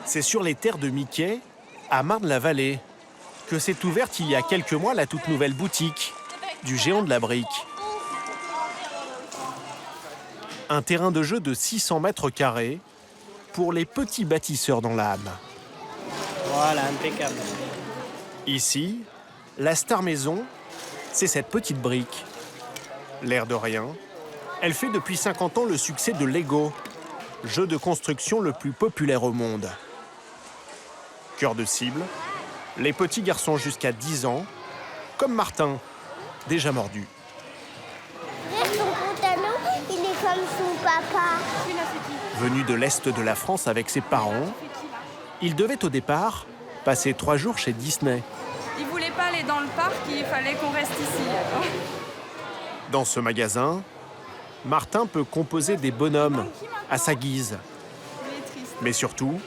C'est sur les terres de Mickey, à Marne-la-Vallée, que s'est ouverte il y a quelques mois la toute nouvelle boutique du géant de la brique. Un terrain de jeu de 600 mètres carrés pour les petits bâtisseurs dans l'âme. Voilà, impeccable. Ici, la star maison, c'est cette petite brique. L'air de rien, elle fait depuis 50 ans le succès de Lego, jeu de construction le plus populaire au monde. Cœur de cible, les petits garçons jusqu'à 10 ans, comme Martin, déjà mordu. Son pantalon, il est comme son papa. Venu de l'Est de la France avec ses parents, il devait au départ passer 3 jours chez Disney. Il voulait pas aller dans le parc, il fallait qu'on reste ici. Dans ce magasin, Martin peut composer des bonhommes à sa guise, Il est triste. mais surtout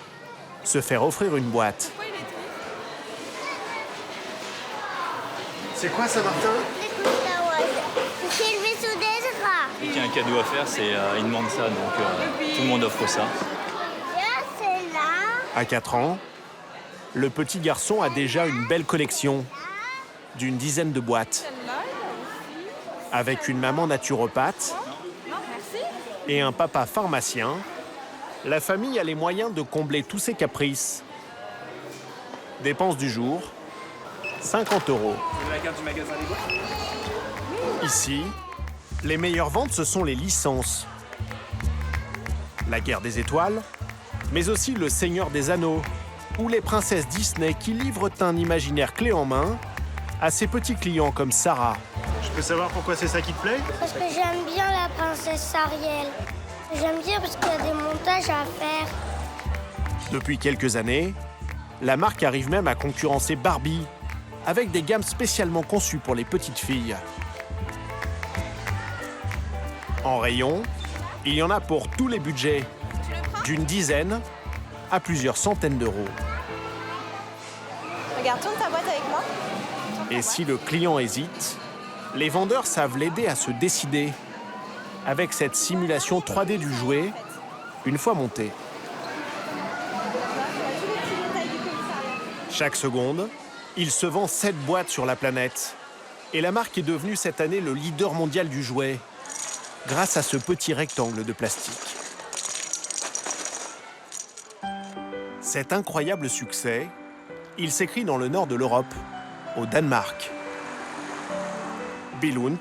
se faire offrir une boîte. Pourquoi il est triste? C'est quoi ça, Martin? C'est le vaisseau d'Ezra. Dès qu'il y a un cadeau à faire, il demande ça, donc tout le monde offre ça. Là, c'est là. À 4 ans, le petit garçon a déjà une belle collection d'une dizaine de boîtes. Celle-là, Avec une maman naturopathe non, merci. et un papa pharmacien, la famille a les moyens de combler tous ses caprices. Dépenses du jour, 50 €. La carte du magasin Lego. Ici, les meilleures ventes, ce sont les licences. La guerre des étoiles, mais aussi le Seigneur des Anneaux, ou les princesses Disney qui livrent un imaginaire clé en main à ses petits clients comme Sarah. Je peux savoir pourquoi c'est ça qui te plaît? Parce que j'aime bien la princesse Ariel. J'aime bien parce qu'il y a des montages à faire. Depuis quelques années, la marque arrive même à concurrencer Barbie, avec des gammes spécialement conçues pour les petites filles. En rayon, il y en a pour tous les budgets, d'une dizaine à plusieurs centaines d'euros. Regarde, tourne ta boîte avec moi. Et si le client hésite, les vendeurs savent l'aider à se décider avec cette simulation 3D du jouet, une fois monté. Chaque seconde, il se vend 7 boîtes sur la planète. Et la marque est devenue cette année le leader mondial du jouet, grâce à ce petit rectangle de plastique. Cet incroyable succès, il s'écrit dans le nord de l'Europe, au Danemark. Billund,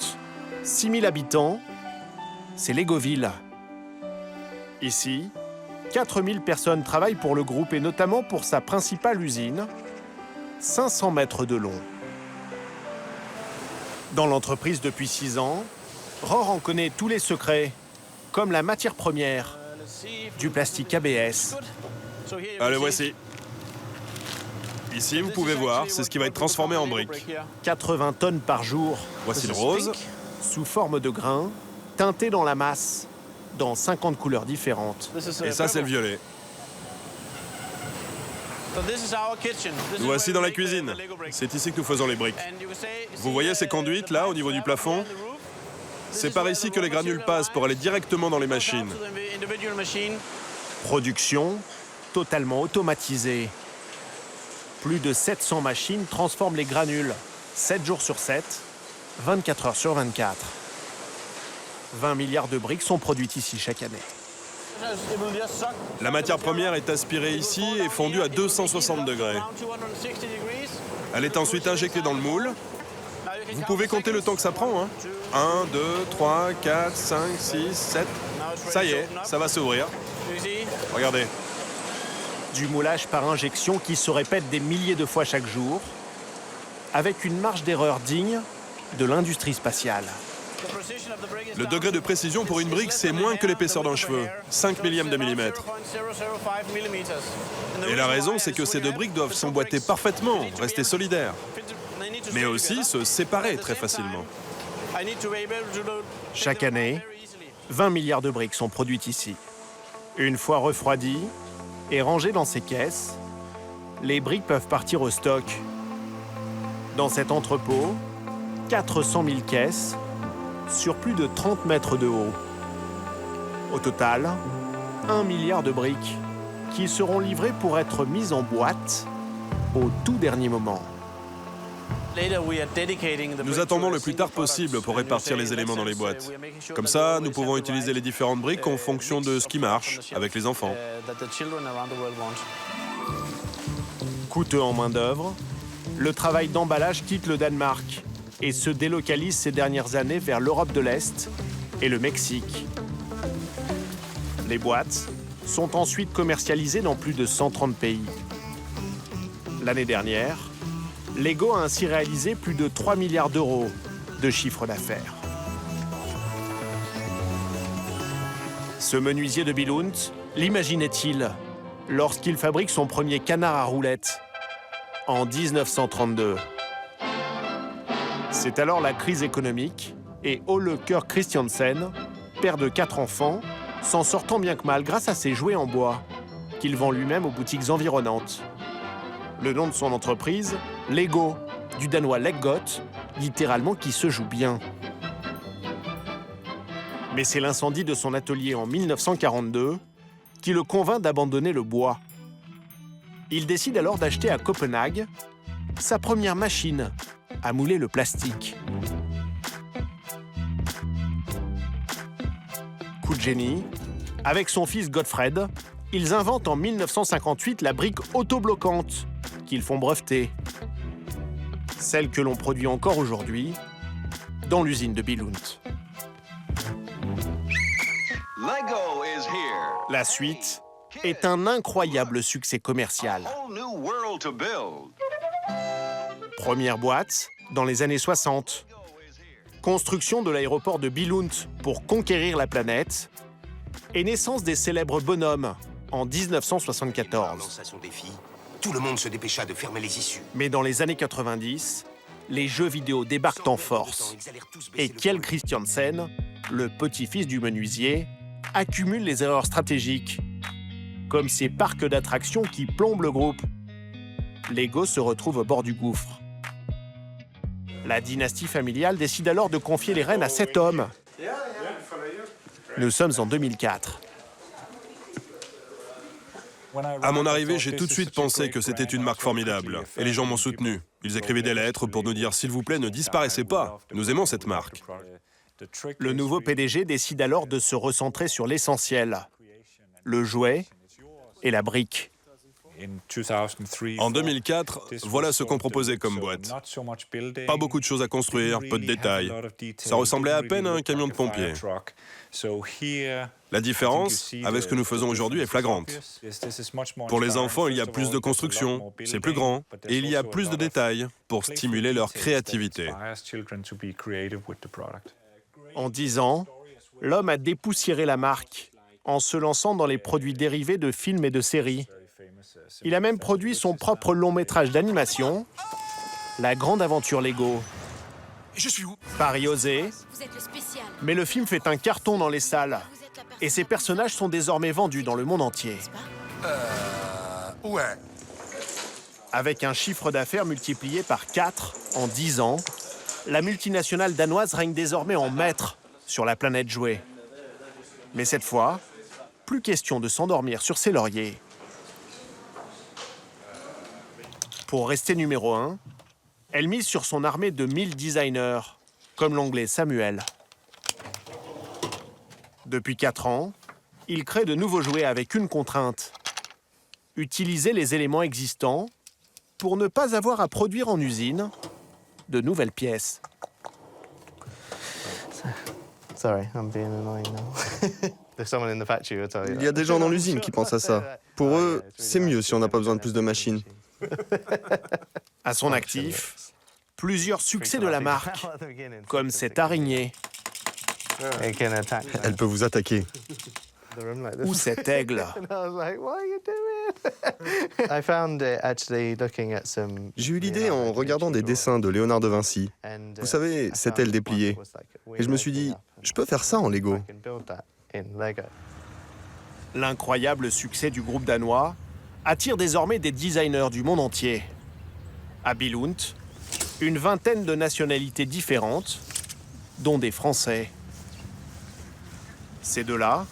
6000 habitants, c'est Legoville. Ici, 4000 personnes travaillent pour le groupe et notamment pour sa principale usine, 500 mètres de long. Dans l'entreprise depuis 6 ans, Rohr en connaît tous les secrets, comme la matière première, du plastique ABS. Ah, le voici. Ici, vous pouvez voir, c'est ce qui va être transformé en briques. 80 tonnes par jour, Voici le rose. sous forme de grains, teintés dans la masse, dans 50 couleurs différentes. Et ça, c'est le violet. Nous voici dans la cuisine. C'est ici que nous faisons les briques. Vous voyez ces conduites là, au niveau du plafond? C'est par ici que les granules passent pour aller directement dans les machines. Production totalement automatisée. Plus de 700 machines transforment les granules, 7 jours sur 7, 24 heures sur 24. 20 milliards de briques sont produites ici chaque année. La matière première est aspirée ici et fondue à 260 degrés. Elle est ensuite injectée dans le moule. Vous pouvez compter le temps que ça prend, hein? 1, 2, 3, 4, 5, 6, 7. Ça y est, ça va s'ouvrir. Regardez. Du moulage par injection qui se répète des milliers de fois chaque jour, avec une marge d'erreur digne de l'industrie spatiale. Le degré de précision pour une brique, c'est moins que l'épaisseur d'un cheveu, 5 millièmes de millimètre. Et la raison, c'est que ces deux briques doivent s'emboîter parfaitement, rester solidaires, mais aussi se séparer très facilement. Chaque année, 20 milliards de briques sont produites ici. Une fois refroidies et rangées dans ces caisses, les briques peuvent partir au stock. Dans cet entrepôt, 400 000 caisses sur plus de 30 mètres de haut. Au total, 1 milliard de briques qui seront livrés pour être mis en boîte au tout dernier moment. Nous attendons le plus tard possible pour répartir les éléments dans les boîtes. Comme ça, nous pouvons utiliser les différentes briques en fonction de ce qui marche avec les enfants. Coûteux en main-d'œuvre, le travail d'emballage quitte le Danemark et se délocalise ces dernières années vers l'Europe de l'Est et le Mexique. Les boîtes sont ensuite commercialisées dans plus de 130 pays. L'année dernière, Lego a ainsi réalisé plus de 3 milliards d'euros de chiffre d'affaires. Ce menuisier de Billund, l'imaginait-il lorsqu'il fabrique son premier canard à roulettes en 1932. C'est alors la crise économique et Olleker Christiansen, père de 4 enfants, s'en sortant bien que mal grâce à ses jouets en bois qu'il vend lui-même aux boutiques environnantes. Le nom de son entreprise, Lego, du danois Leggot, littéralement qui se joue bien. Mais c'est l'incendie de son atelier en 1942 qui le convainc d'abandonner le bois. Il décide alors d'acheter à Copenhague sa première machine à mouler le plastique. Coup de génie, avec son fils Gottfried, ils inventent en 1958 la brique autobloquante qu'ils font breveter. Celle que l'on produit encore aujourd'hui dans l'usine de Billund. La suite est un incroyable succès commercial. Première boîte dans les années 60. Construction de l'aéroport de Billund pour conquérir la planète. Et naissance des célèbres bonhommes en 1974. Tout le monde se dépêcha de fermer les issues. Mais dans les années 90, les jeux vidéo débarquent en force. Et Kjell Christiansen, le petit-fils du menuisier, accumule les erreurs stratégiques, comme ces parcs d'attractions qui plombent le groupe. Lego se retrouve au bord du gouffre. La dynastie familiale décide alors de confier les rênes à 7 hommes. Nous sommes en 2004. À mon arrivée, j'ai tout de suite pensé que c'était une marque formidable. Et les gens m'ont soutenu. Ils écrivaient des lettres pour nous dire « S'il vous plaît, ne disparaissez pas. Nous aimons cette marque. » Le nouveau PDG décide alors de se recentrer sur l'essentiel, le jouet et la brique. En 2004, voilà ce qu'on proposait comme boîte. Pas beaucoup de choses à construire, peu de détails. Ça ressemblait à peine à un camion de pompiers. La différence avec ce que nous faisons aujourd'hui est flagrante. Pour les enfants, il y a plus de construction, c'est plus grand, et il y a plus de détails pour stimuler leur créativité. En 10 ans, l'homme a dépoussiéré la marque en se lançant dans les produits dérivés de films et de séries. Il a même produit son propre long-métrage d'animation, La Grande Aventure Lego. Je suis où? Pari osé, mais le film fait un carton dans les salles. Et ses personnages sont désormais vendus dans le monde entier. Ouais. Avec un chiffre d'affaires multiplié par 4 en 10 ans, la multinationale danoise règne désormais en maître sur la planète jouet. Mais cette fois, plus question de s'endormir sur ses lauriers. Pour rester numéro 1, elle mise sur son armée de 1000 designers, comme l'anglais Samuel. Depuis 4 ans, il crée de nouveaux jouets avec une contrainte. Utiliser les éléments existants pour ne pas avoir à produire en usine de nouvelles pièces. Sorry, I'm being annoying now. There's someone in the factory who'll tell you that. Il y a des gens dans l'usine qui pensent à ça. Pour eux, c'est mieux si on n'a pas besoin de plus de machines. À son actif, plusieurs succès de la marque, comme cette araignée It can attack them. Elle peut vous attaquer. The room like ou this. cet aigle. And I was like, what are you doing? I found it actually looking at some. J'ai eu l'idée en regardant des dessins de Léonard de Vinci. Vous savez, cette aile dépliée. Et je me suis dit, je peux faire ça en Lego. L'incroyable succès du groupe danois attire désormais des designers du monde entier. À Billund, une vingtaine de nationalités différentes, dont des Français. Ces deux-là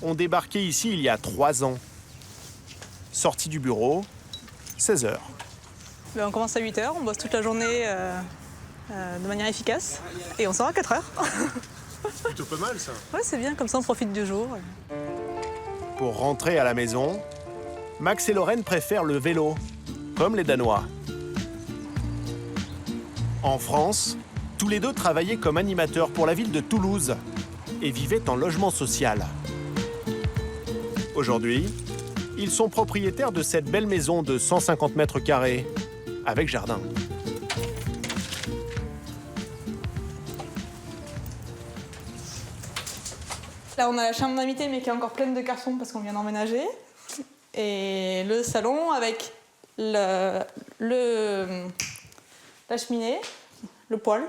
ont débarqué ici il y a 3 ans. Sortie du bureau, 16 h. On commence à 8 h, on bosse toute la journée de manière efficace et on sort à 4 h. Plutôt pas mal ça. Ouais, c'est bien, comme ça on profite du jour. Pour rentrer à la maison, Max et Lorraine préfèrent le vélo, comme les Danois. En France, tous les deux travaillaient comme animateurs pour la ville de Toulouse et vivaient en logement social. Aujourd'hui, ils sont propriétaires de cette belle maison de 150 mètres carrés, avec jardin. Là, on a la chambre d'invité, mais qui est encore pleine de cartons parce qu'on vient d'emménager. Et le salon avec la cheminée, le poêle,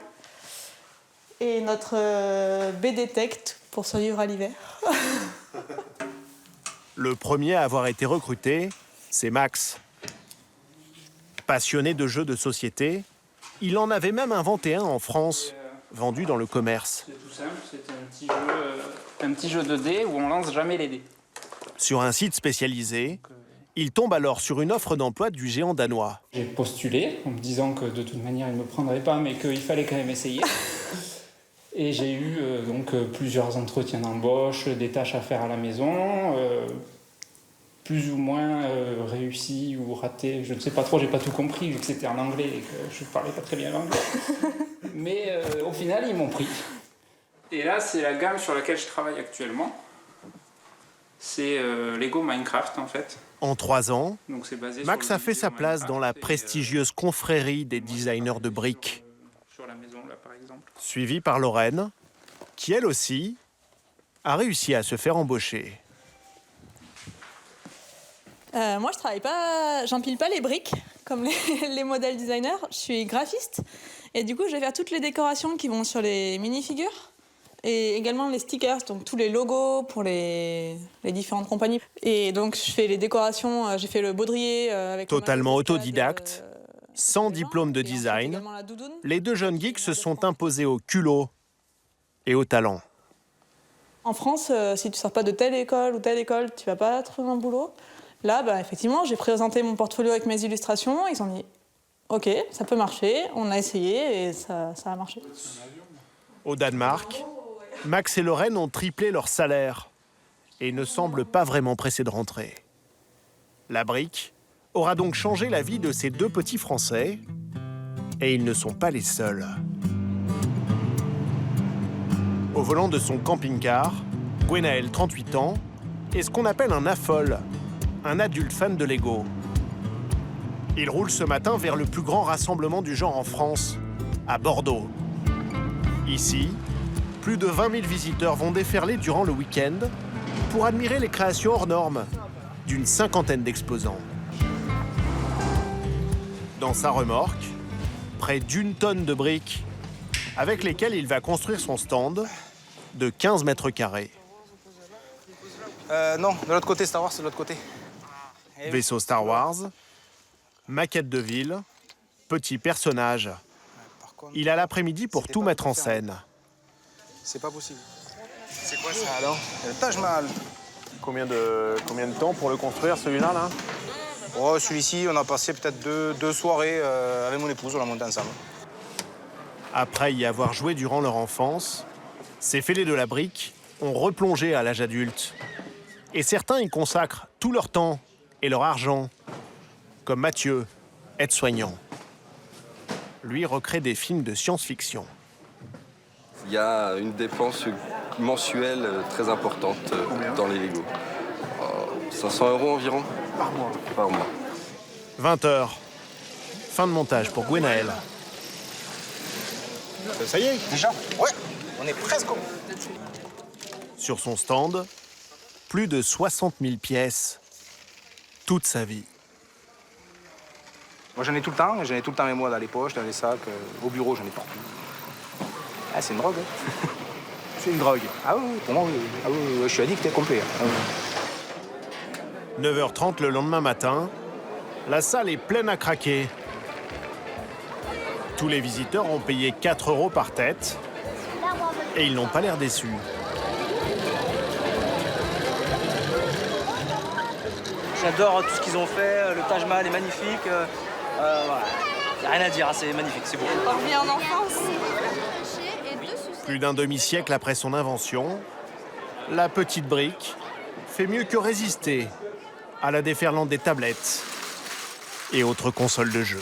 et notre baie détect pour survivre à l'hiver. Le premier à avoir été recruté, c'est Max. Passionné de jeux de société, il en avait même inventé un en France, vendu dans le commerce. C'est tout simple, c'est un petit jeu de dés où on lance jamais les dés. Sur un site spécialisé, il tombe alors sur une offre d'emploi du géant danois. J'ai postulé en me disant que de toute manière il ne me prendrait pas, mais qu'il fallait quand même essayer. Et j'ai eu plusieurs entretiens d'embauche, des tâches à faire à la maison, plus ou moins réussis ou ratés. Je ne sais pas trop, j'ai pas tout compris vu que c'était en anglais et que je parlais pas très bien l'anglais. Mais au final, ils m'ont pris. Et là, c'est la gamme sur laquelle je travaille actuellement. C'est Lego Minecraft en fait. En 3 ans, Donc, c'est basé Max sur a le fait jeu sa place Minecraft dans la et, prestigieuse confrérie des designers de briques. Sur la maison là par exemple. Suivi par Lorraine, qui elle aussi a réussi à se faire embaucher. Moi, j'empile pas les briques comme les modèles designers. Je suis graphiste et du coup, je vais faire toutes les décorations qui vont sur les minifigures et également les stickers, donc tous les logos pour les différentes compagnies. Et donc, je fais les décorations. J'ai fait le baudrier avec Totalement le maillot de autodidacte, sans demain. diplôme de Et ensuite, design, également la doudoune. les deux jeunes geeks se sont imposés au culot et au talent. En France, si tu sors pas de telle école ou telle école, tu vas pas trouver un boulot. Là, effectivement, j'ai présenté mon portfolio avec mes illustrations. Ils ont dit « Ok, ça peut marcher ». On a essayé et ça a marché. Au Danemark, Max et Lorraine ont triplé leur salaire et ne semblent pas vraiment pressés de rentrer. La brique aura donc changé la vie de ces deux petits Français et ils ne sont pas les seuls. Au volant de son camping-car, Gwenaël, 38 ans, est ce qu'on appelle un affole, un adulte fan de Lego. Il roule ce matin vers le plus grand rassemblement du genre en France, à Bordeaux. Ici, plus de 20 000 visiteurs vont déferler durant le week-end pour admirer les créations hors normes d'une 50aine d'exposants. Dans sa remorque, près d'1 tonne de briques avec lesquelles il va construire son stand de 15 mètres carrés. Non, de l'autre côté, Star Wars, c'est de l'autre côté. Vaisseau Star Wars, maquette de ville, petit personnage. Il a l'après-midi pour tout mettre en scène. C'est pas possible. C'est quoi ça alors? Le Taj Mahal. Combien de temps pour le construire, celui-là, là? Oh, celui-ci, on a passé peut-être deux soirées avec mon épouse, on l'a monté ensemble. Après y avoir joué durant leur enfance, ces fêlés de la brique ont replongé à l'âge adulte. Et certains y consacrent tout leur temps et leur argent, comme Mathieu, aide-soignant. Lui recrée des films de science-fiction. Il y a une dépense mensuelle très importante dans les Lego. 500 € environ. Par mois. 20 h. Fin de montage pour Gwenaël. Ça y est, déjà? Ouais, on est presque au bout. Sur son stand, plus de 60 000 pièces. Toute sa vie. Moi, j'en ai tout le temps. J'en ai tout le temps avec moi dans les poches, dans les sacs. Au bureau, j'en ai partout. Ah, c'est une drogue. Hein. C'est une drogue. Ah oui, pour moi, oui. Ah oui, je suis addict complet. Ah, oui. 9h30 le lendemain matin, la salle est pleine à craquer. Tous les visiteurs ont payé 4 € par tête et ils n'ont pas l'air déçus. J'adore tout ce qu'ils ont fait, le Taj Mahal est magnifique. Voilà. Y a rien à dire, hein, c'est magnifique, c'est beau. On revient en enfance. Plus d'un demi-siècle après son invention, la petite brique fait mieux que résister à la déferlante des tablettes et autres consoles de jeux.